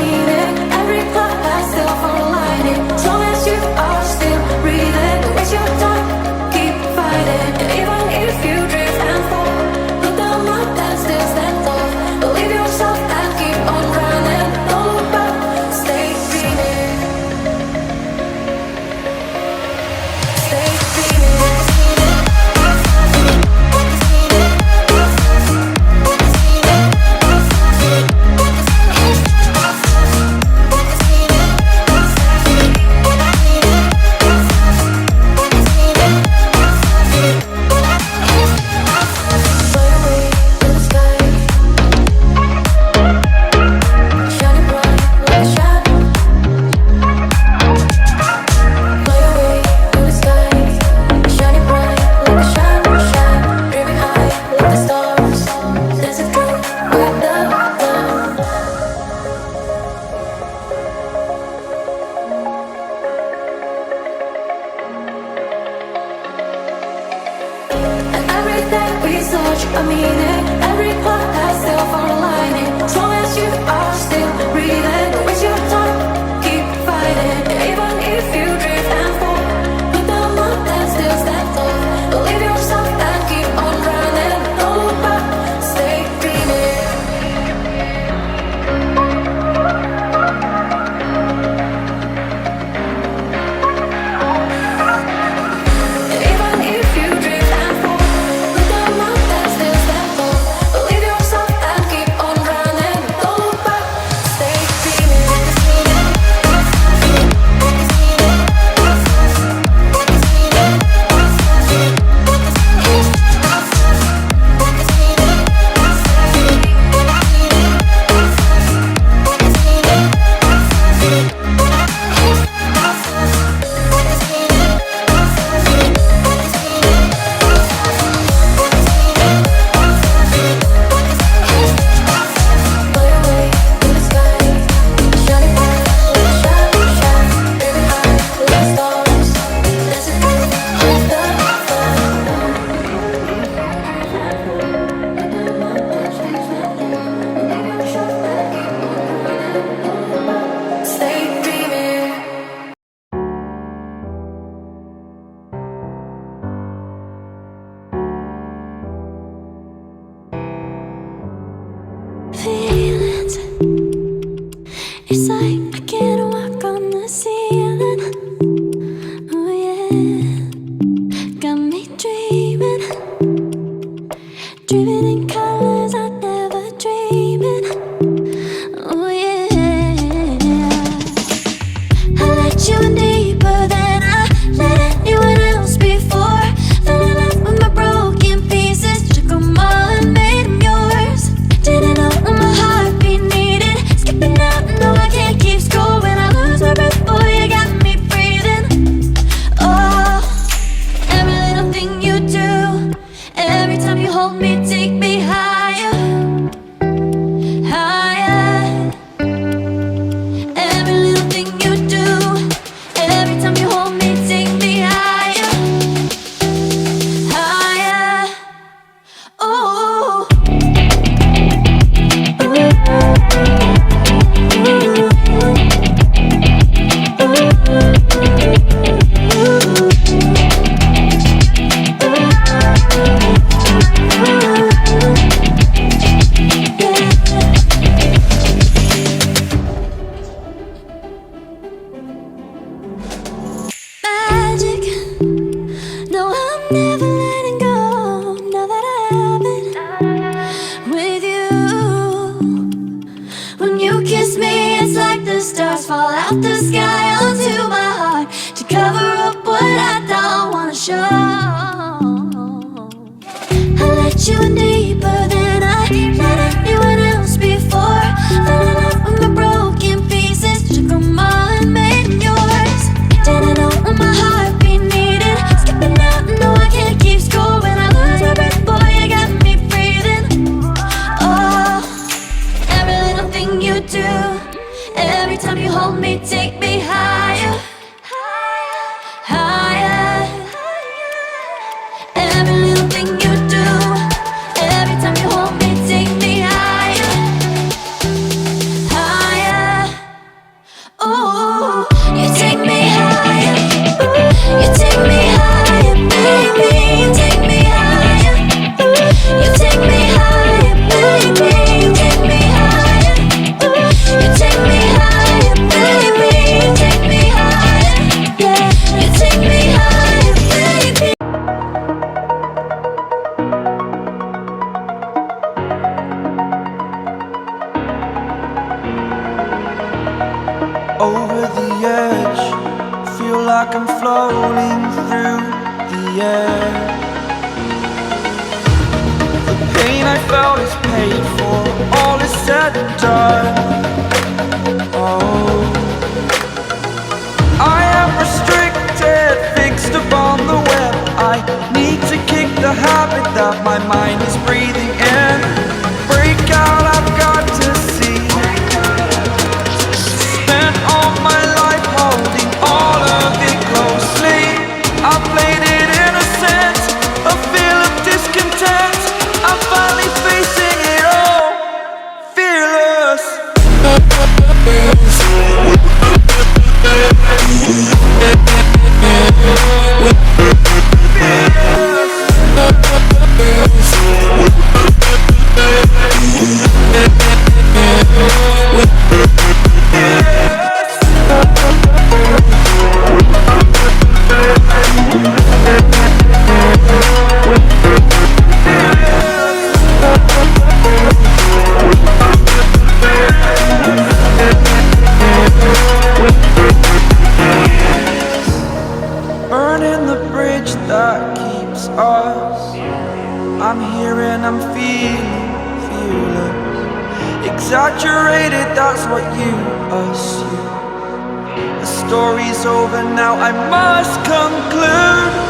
mean it. Every cloud has silver lining. As long as you are still breathing, don't waste your time, keep fighting. And even if you drift and fall, look down up and still stand tall. Believe yourself and keep on running. Don't look back, stay dreaming. Stay dreaming. I mean it. Every cloud has silver lining. As long as you are still breathing, don't waste your time, keep fighting. And even if you drift and fall, look down up and still stand tall. Believe yourself and keep on running. Don't look back, stay dreaming. And even if you drift and fall, look down up and still stand tall. Believe yourself and keep on running. Don't look back, stay dreaming. Fly away to the sky, shining bright like a shine, shine. Baby high like the stars, dancing through all the fun. Stay dreaming. Feelings, it's like I can't walk on the ceiling. Oh yeah, got me dreaming, dreaming in colors I never dreamed in. Oh yeah, I let you in deeper than I let anyone else before. Fell in love with my broken pieces, took them all and made them yours. Didn't know what my heartbeat needed. Skipping out, no I can't keep score. When I lose my breath, boy, you got me breathing. Oh, every little thing you do, every time you hold me, take me higher, higher. Every little thing you do, every time you hold me, take me higher, higher. Oh. Magic, no, I'm never letting go. Now that I have it with you. When you kiss me, it's like the stars fall out the sky onto my heart to cover up what I don't wanna show. I let you in deeper than I let anyone else before. Fell in love with my broken pieces, took them all and made them yours. Didn't know what my heartbeat needed. Skipping out, no I can't keep score. When I lose my breath, boy, you got me breathing. Oh, every little thing you do, every time you hold me, take me higher, higher. Every little thing you do, pain I felt is paid for, all is said and done. Oh, I am restricted, fixed upon the web. I need to kick the habit that my mind is breathing in. Break out, I've got to see. Spent all my life holding all of it closely. I played it innocent, a feel of discontent. I'm finally facing it all, fearless. Burning the bridge that keeps us. I'm here and I'm feeling fearless. Exaggerated, that's what you assume. The story's over now, I must conclude.